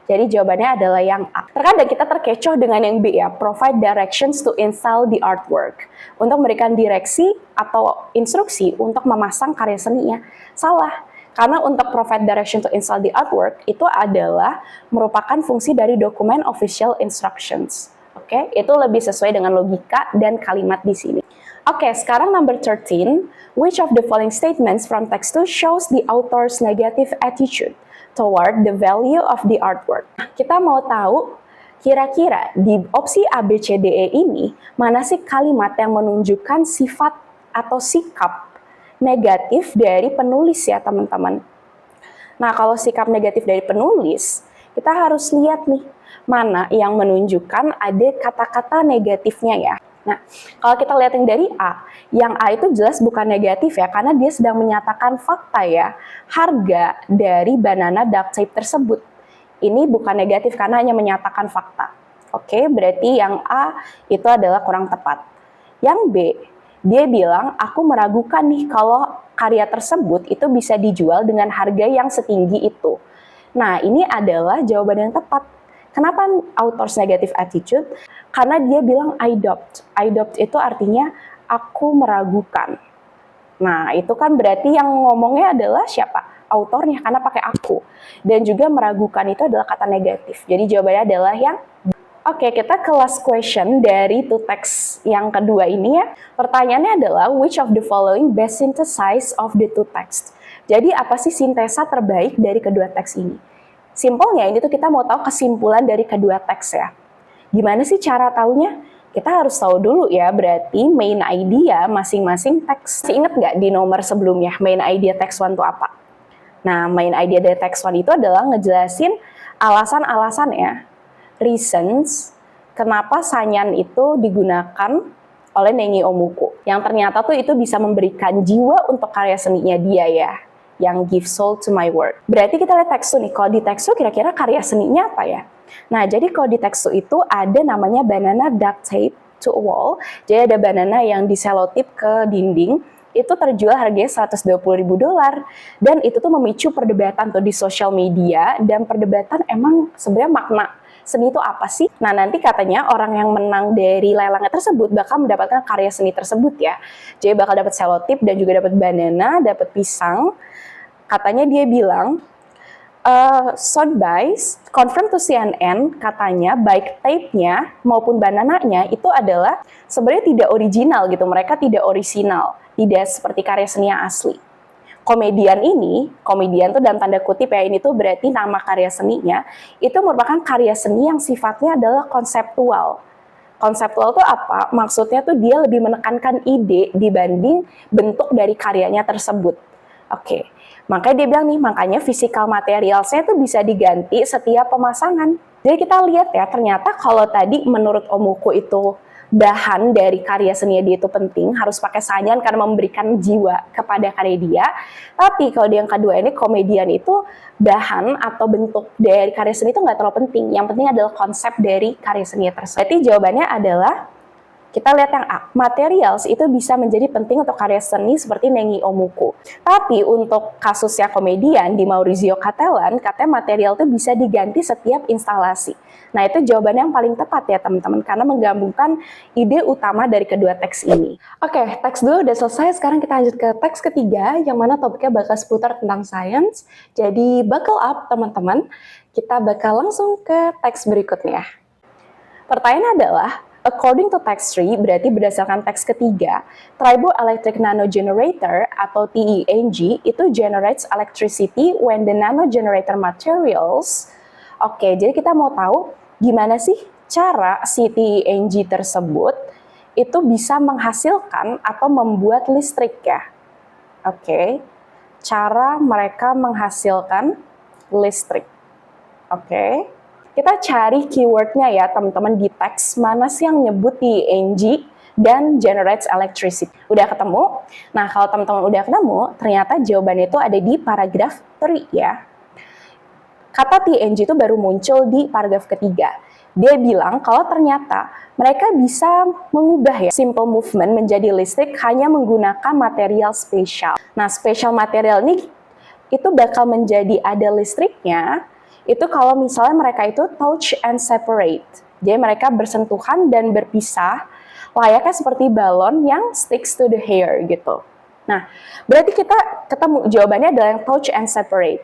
Jadi jawabannya adalah yang A. Terkadang kita terkecoh dengan yang B ya, provide directions to install the artwork. Untuk memberikan direksi atau instruksi untuk memasang karya seninya. Salah. Karena untuk provide direction to install the artwork itu adalah merupakan fungsi dari dokumen official instructions. Oke, itu lebih sesuai dengan logika dan kalimat di sini. Oke, sekarang number 13. Which of the following statements from text 2 shows the author's negative attitude toward the value of the artwork? Kita mau tahu kira-kira di opsi A, B, C, D, E ini mana sih kalimat yang menunjukkan sifat atau sikap negatif dari penulis ya teman-teman. Nah, kalau sikap negatif dari penulis, kita harus lihat nih mana yang menunjukkan ada kata-kata negatifnya ya. Nah, kalau kita lihat yang A itu jelas bukan negatif ya, karena dia sedang menyatakan fakta ya, harga dari banana duct tape tersebut. Ini bukan negatif karena hanya menyatakan fakta. Oke, berarti yang A itu adalah kurang tepat. Yang B, dia bilang, aku meragukan nih kalau karya tersebut itu bisa dijual dengan harga yang setinggi itu. Nah, ini adalah jawaban yang tepat. Kenapa author's negative attitude? Karena dia bilang I doubt. I doubt itu artinya aku meragukan. Nah, itu kan berarti yang ngomongnya adalah siapa? Autornya, karena pakai aku. Dan juga meragukan itu adalah kata negatif. Jadi jawabannya adalah yang Oke, kita ke last question dari two text yang kedua ini ya. Pertanyaannya adalah, which of the following best synthesize of the two text? Jadi apa sih sintesa terbaik dari kedua teks ini? Simpelnya ini tuh kita mau tahu kesimpulan dari kedua teks ya. Gimana sih cara taunya? Kita harus tahu dulu ya, berarti main idea masing-masing teks. Ingat nggak di nomor sebelumnya, main idea teks 1 itu apa? Nah, main idea dari teks 1 itu adalah ngejelasin alasan-alasan ya, reasons, kenapa sanyan itu digunakan oleh Nengi Omuku. Yang ternyata tuh itu bisa memberikan jiwa untuk karya seninya dia ya, yang give soul to my work. Berarti kita lihat teks 2 nih, kalau di teks 2 kira-kira karya seninya apa ya? Nah, jadi kalau di teks 2 itu ada namanya banana duct tape to a wall. Jadi ada banana yang diselotip ke dinding, itu terjual harganya $120.000 dan itu tuh memicu perdebatan tuh di sosial media, dan perdebatan emang sebenarnya makna seni itu apa sih? Nah, nanti katanya orang yang menang dari lelangnya tersebut bakal mendapatkan karya seni tersebut ya. Jadi bakal dapat selotip dan juga dapat banana, dapat pisang. Katanya dia bilang, Sotheby's confirm to CNN, katanya baik tape-nya maupun banananya itu adalah sebenarnya tidak original gitu. Mereka tidak orisinal, tidak seperti karya seni yang asli. Komedian tuh dalam tanda kutip ya, ini tuh berarti nama karya seninya, itu merupakan karya seni yang sifatnya adalah konseptual. Konseptual tuh apa? Maksudnya tuh dia lebih menekankan ide dibanding bentuk dari karyanya tersebut. Oke. Makanya dia bilang nih, makanya physical materialsnya tuh bisa diganti setiap pemasangan. Jadi kita lihat ya, ternyata kalau tadi menurut Omuku itu bahan dari karya seni dia itu penting, harus pakai sanyan karena memberikan jiwa kepada karya dia. Tapi kalau yang kedua ini, komedian itu bahan atau bentuk dari karya seni itu nggak terlalu penting. Yang penting adalah konsep dari karya seni tersebut. Berarti jawabannya adalah Kita lihat yang A, materials itu bisa menjadi penting untuk karya seni seperti Nengi Omuku. Tapi untuk kasusnya komedian di Maurizio Cattelan, katanya material itu bisa diganti setiap instalasi. Nah, itu jawabannya yang paling tepat ya teman-teman, karena menggabungkan ide utama dari kedua teks ini. Oke, teks 2 udah selesai, sekarang kita lanjut ke teks ketiga, yang mana topiknya bakal seputar tentang sains. Jadi, buckle up teman-teman, kita bakal langsung ke teks berikutnya. Pertanyaannya adalah, according to text 3, berarti berdasarkan teks ketiga, Triboelectric Nanogenerator atau TENG itu generates electricity when the nanogenerator materials. Oke, jadi kita mau tahu gimana sih cara si TENG tersebut itu bisa menghasilkan atau membuat listrik ya. Oke, cara mereka menghasilkan listrik. Oke. Kita cari keywordnya ya teman-teman di teks, mana sih yang nyebut TENG dan generates electricity. Udah ketemu? Nah, kalau teman-teman udah ketemu, ternyata jawabannya itu ada di paragraf 3 ya. Kata TENG itu baru muncul di paragraf ketiga. Dia bilang kalau ternyata mereka bisa mengubah ya simple movement menjadi listrik hanya menggunakan material spesial. Nah, spesial material ini itu bakal menjadi ada listriknya itu kalau misalnya mereka itu touch and separate. Jadi mereka bersentuhan dan berpisah, layaknya seperti balon yang sticks to the hair gitu. Nah, berarti kita ketemu jawabannya adalah yang touch and separate.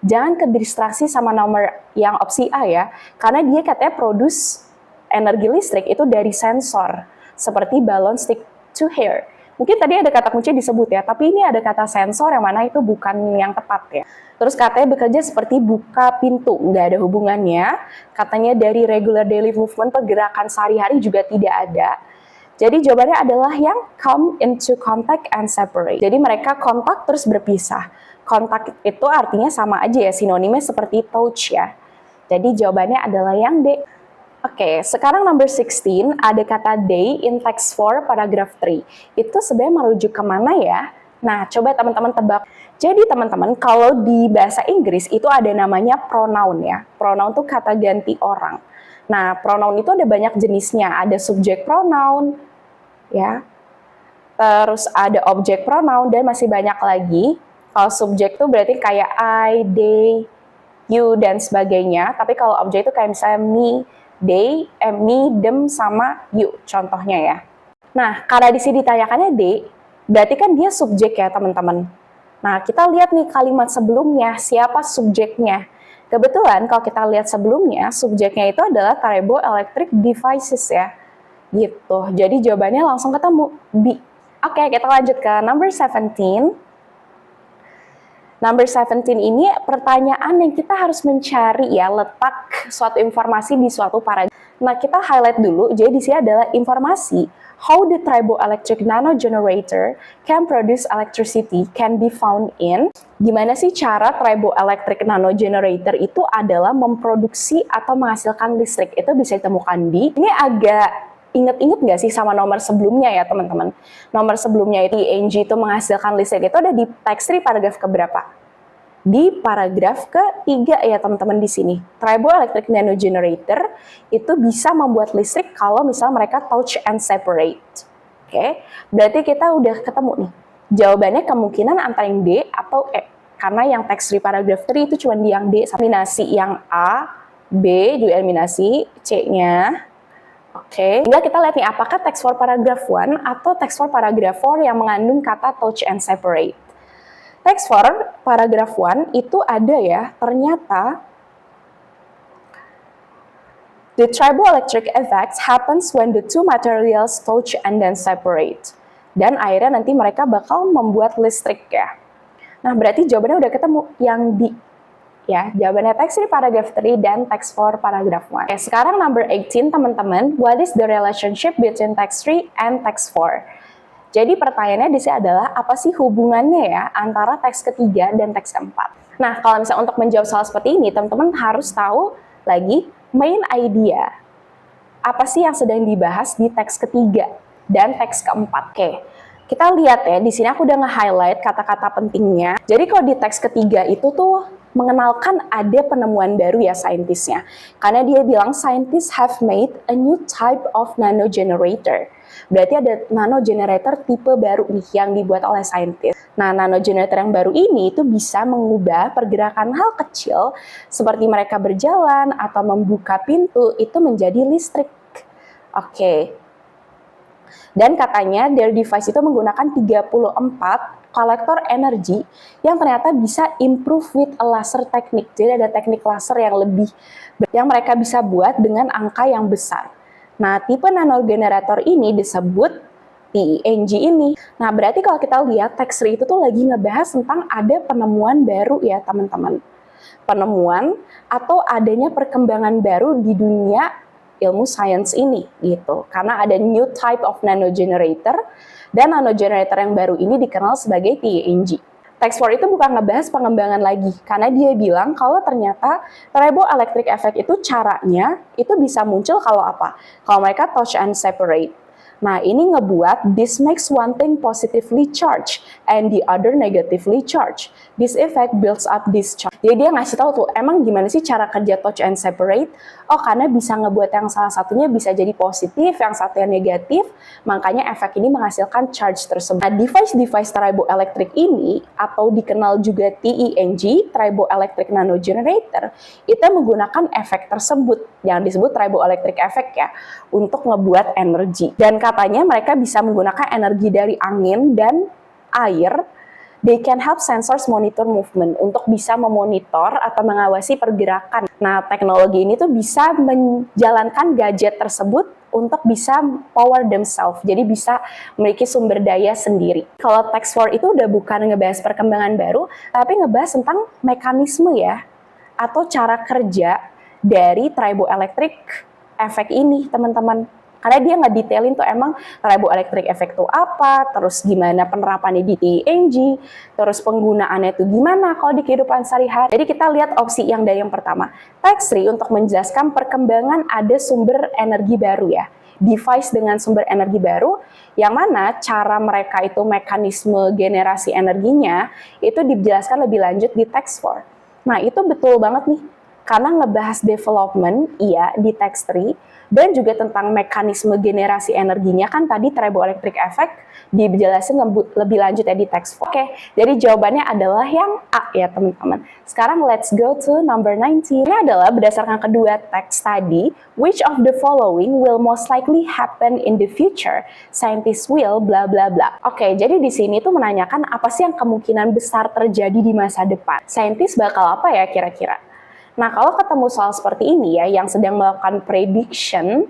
Jangan kedistraksi sama nomor yang opsi A ya, karena dia katanya produce energi listrik itu dari sensor, seperti balon stick to hair. Mungkin tadi ada kata kunci disebut ya, tapi ini ada kata sensor yang mana itu bukan yang tepat ya. Terus katanya bekerja seperti buka pintu, nggak ada hubungannya. Katanya dari regular daily movement, pergerakan sehari-hari juga tidak ada. Jadi jawabannya adalah yang come into contact and separate. Jadi mereka kontak terus berpisah. Kontak itu artinya sama aja ya, sinonimnya seperti touch ya. Jadi jawabannya adalah yang D. Oke, sekarang number 16 ada kata they in text 4 paragraph 3. Itu sebenarnya merujuk kemana ya? Nah, coba teman-teman tebak. Jadi teman-teman, kalau di bahasa Inggris itu ada namanya pronoun ya. Pronoun itu kata ganti orang. Nah, pronoun itu ada banyak jenisnya. Ada subject pronoun, ya. Terus ada object pronoun, dan masih banyak lagi. Kalau subject itu berarti kayak I, they, you, dan sebagainya. Tapi kalau object itu kayak misalnya me, they, me, them, sama you, contohnya ya. Nah, karena di sini ditanyakannya they, berarti kan dia subjek ya teman-teman. Nah, kita lihat nih kalimat sebelumnya, siapa subjeknya. Kebetulan kalau kita lihat sebelumnya, subjeknya itu adalah Triboelectric Devices ya. Gitu, jadi jawabannya langsung ketemu, B. Oke, kita lanjut ke number 17. Number 17 ini pertanyaan yang kita harus mencari ya, letak suatu informasi di suatu paragraf. Nah, kita highlight dulu, jadi di sini adalah informasi how the triboelectric nanogenerator can produce electricity can be found in. Gimana sih cara triboelectric nanogenerator itu adalah memproduksi atau menghasilkan listrik, itu bisa ditemukan di, ini agak inget-inget nggak sih sama nomor sebelumnya ya teman-teman? Nomor sebelumnya itu TENG itu menghasilkan listrik itu ada di teks 3 paragraf keberapa? Di paragraf ketiga ya teman-teman di sini. Triboelectric nanogenerator itu bisa membuat listrik kalau misal mereka touch and separate. Oke, berarti kita udah ketemu nih. Jawabannya kemungkinan antara yang D atau E. Karena yang teks 3 paragraf 3 itu cuma di yang D. Eliminasi yang A, B juga eliminasi, C-nya. Oke, tinggal kita lihat nih apakah text for paragraph 1 atau text for paragraph 4 yang mengandung kata touch and separate. Text for paragraph 1 itu ada ya, ternyata the triboelectric effect happens when the two materials touch and then separate. Dan akhirnya nanti mereka bakal membuat listrik ya. Nah, berarti jawabannya udah ketemu yang D. Ya, jawabannya teks 3 paragraph 3 dan teks 4 paragraph 1. Oke, sekarang number 18 teman-teman, what is the relationship between text 3 and text 4? Jadi pertanyaannya di sini adalah apa sih hubungannya ya antara teks ketiga dan teks keempat? Nah, kalau misalnya untuk menjawab soal seperti ini, teman-teman harus tahu lagi main idea. Apa sih yang sedang dibahas di teks ketiga dan teks keempat? Oke, Kita lihat ya, di sini aku udah nge-highlight kata-kata pentingnya. Jadi kalau di teks ketiga itu tuh mengenalkan ada penemuan baru ya saintisnya. Karena dia bilang scientists have made a new type of nanogenerator. Berarti ada nanogenerator tipe baru nih yang dibuat oleh saintis. Nah, nanogenerator yang baru ini itu bisa mengubah pergerakan hal kecil seperti mereka berjalan atau membuka pintu itu menjadi listrik. Oke. Dan katanya their device itu menggunakan 34 kolektor energi yang ternyata bisa improve with a laser technique. Jadi ada teknik laser yang lebih yang mereka bisa buat dengan angka yang besar. Nah, tipe nanogenerator ini disebut TENG ini. Nah, berarti kalau kita lihat teks 3 itu tuh lagi ngebahas tentang ada penemuan baru ya, teman-teman. Penemuan atau adanya perkembangan baru di dunia ilmu sains ini gitu. Karena ada new type of nanogenerator dan nanogenerator yang baru ini dikenal sebagai TENG. Text 4 itu bukan ngebahas pengembangan lagi karena dia bilang kalau ternyata triboelectric effect itu caranya itu bisa muncul kalau apa? Kalau mereka touch and separate. Nah, ini ngebuat this makes one thing positively charged and the other negatively charged. This effect builds up this charge. Jadi dia ngasih tahu tuh, emang gimana sih cara kerja touch and separate? Oh, karena bisa ngebuat yang salah satunya bisa jadi positif, yang satunya negatif, makanya efek ini menghasilkan charge tersebut. Nah, device-device triboelectric ini, atau dikenal juga TENG, triboelectric nanogenerator, itu menggunakan efek tersebut, yang disebut triboelectric effect ya, untuk ngebuat energi. Dan katanya mereka bisa menggunakan energi dari angin dan air. They can help sensors monitor movement untuk bisa memonitor atau mengawasi pergerakan. Nah, teknologi ini tuh bisa menjalankan gadget tersebut untuk bisa power themselves. Jadi bisa memiliki sumber daya sendiri. Kalau Text 4 itu udah bukan ngebahas perkembangan baru, tapi ngebahas tentang mekanisme ya, atau cara kerja dari triboelectric effect ini, teman-teman. Karena dia ngedetailin tuh emang triboelectric effect itu apa, terus gimana penerapannya di TENG, terus penggunaannya itu gimana kalau di kehidupan sehari-hari. Jadi kita lihat opsi yang dari yang pertama. Text 3 untuk menjelaskan perkembangan ada sumber energi baru ya. Device dengan sumber energi baru, yang mana cara mereka itu mekanisme generasi energinya, itu dijelaskan lebih lanjut di Text 4. Nah, itu betul banget nih. Karena ngebahas development, iya, di Text 3, dan juga tentang mekanisme generasi energinya, kan tadi triboelectric effect dijelasin lebih lanjut ya di Text 4. Oke, jadi jawabannya adalah yang A ya teman-teman. Sekarang let's go to number 19. Ini adalah berdasarkan kedua teks tadi, which of the following will most likely happen in the future? Scientists will bla bla bla. Oke, jadi di sini tuh menanyakan apa sih yang kemungkinan besar terjadi di masa depan. Saintis bakal apa ya kira-kira? Nah, kalau ketemu soal seperti ini ya, yang sedang melakukan prediction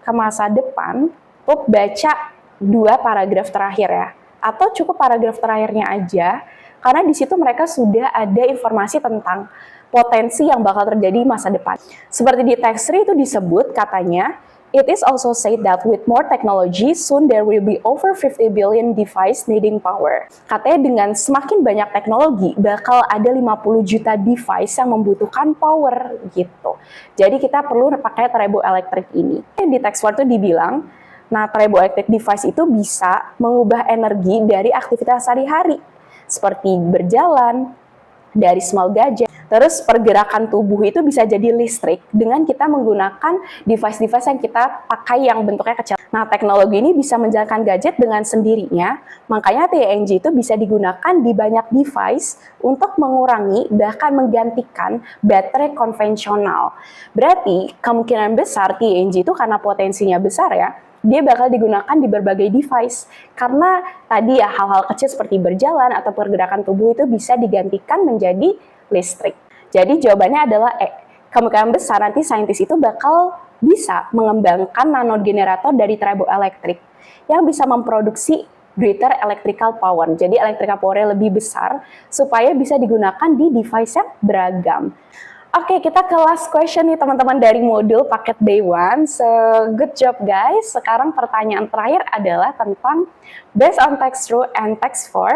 ke masa depan, tuh baca 2 paragraf terakhir ya, atau cukup paragraf terakhirnya aja, karena di situ mereka sudah ada informasi tentang potensi yang bakal terjadi di masa depan. Seperti di Text 3 itu disebut katanya, it is also said that with more technology, soon there will be over 50 billion device needing power. Katanya dengan semakin banyak teknologi, bakal ada 50 juta device yang membutuhkan power gitu. Jadi kita perlu pakai triboelectric ini. Di Text 4 itu dibilang, nah triboelectric device itu bisa mengubah energi dari aktivitas sehari-hari, seperti berjalan, dari small gadget. Terus pergerakan tubuh itu bisa jadi listrik dengan kita menggunakan device-device yang kita pakai yang bentuknya kecil. Nah, teknologi ini bisa menjalankan gadget dengan sendirinya, makanya TENG itu bisa digunakan di banyak device untuk mengurangi bahkan menggantikan baterai konvensional. Berarti kemungkinan besar TENG itu karena potensinya besar ya, dia bakal digunakan di berbagai device. Karena tadi ya hal-hal kecil seperti berjalan atau pergerakan tubuh itu bisa digantikan menjadi listrik. Jadi jawabannya adalah E. Kemungkinan besar nanti saintis itu bakal bisa mengembangkan nanogenerator dari triboelectric yang bisa memproduksi greater electrical power. Jadi electrical power-nya lebih besar supaya bisa digunakan di device yang beragam. Oke, kita ke last question nih teman-teman dari modul paket day 1. So, good job guys. Sekarang pertanyaan terakhir adalah tentang based on text 2 and text 4,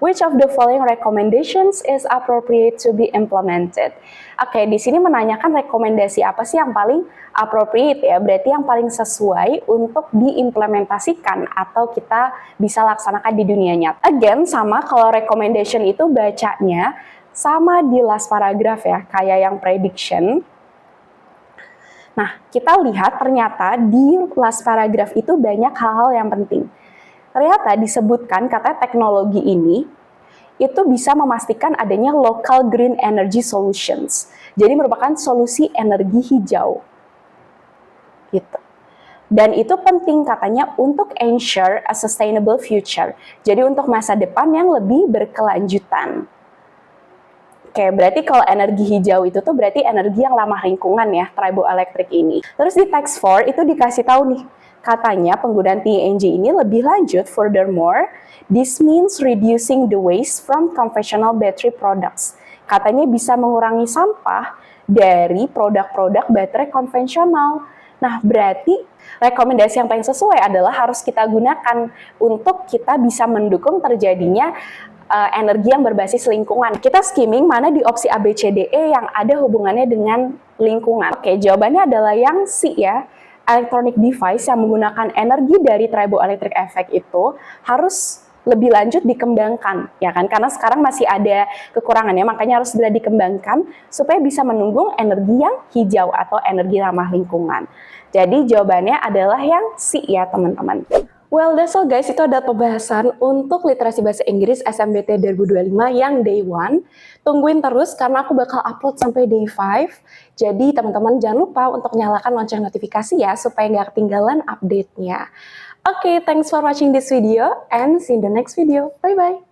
which of the following recommendations is appropriate to be implemented? Oke, di sini menanyakan rekomendasi apa sih yang paling appropriate ya, berarti yang paling sesuai untuk diimplementasikan atau kita bisa laksanakan di dunia nyata. Again, sama kalau recommendation itu bacanya sama di last paragraph ya, kayak yang prediction. Nah, kita lihat ternyata di last paragraph itu banyak hal-hal yang penting. Ternyata disebutkan kata teknologi ini itu bisa memastikan adanya local green energy solutions. Jadi merupakan solusi energi hijau. Gitu. Dan itu penting katanya untuk ensure a sustainable future. Jadi untuk masa depan yang lebih berkelanjutan. Oke, berarti kalau energi hijau itu tuh berarti energi yang ramah lingkungan ya, triboelectric ini. Terus di text 4 itu dikasih tahu nih, katanya penggunaan TNG ini lebih lanjut. Furthermore, this means reducing the waste from conventional battery products. Katanya bisa mengurangi sampah dari produk-produk baterai konvensional. Nah, berarti rekomendasi yang paling sesuai adalah harus kita gunakan untuk kita bisa mendukung terjadinya energi yang berbasis lingkungan. Kita skimming mana di opsi A, B, C, D, E yang ada hubungannya dengan lingkungan. Oke, jawabannya adalah yang C ya. Electronic device yang menggunakan energi dari triboelectric effect itu harus lebih lanjut dikembangkan, ya kan? Karena sekarang masih ada kekurangannya, makanya harus segera dikembangkan supaya bisa menunggu energi yang hijau atau energi ramah lingkungan. Jadi jawabannya adalah yang C ya, teman-teman. Well, that's all guys, itu adalah pembahasan untuk literasi bahasa Inggris SMBT 2025 yang day 1. Tungguin terus karena aku bakal upload sampai day 5. Jadi teman-teman jangan lupa untuk nyalakan lonceng notifikasi ya, supaya nggak ketinggalan update-nya. Oke, thanks for watching this video and see you in the next video. Bye-bye!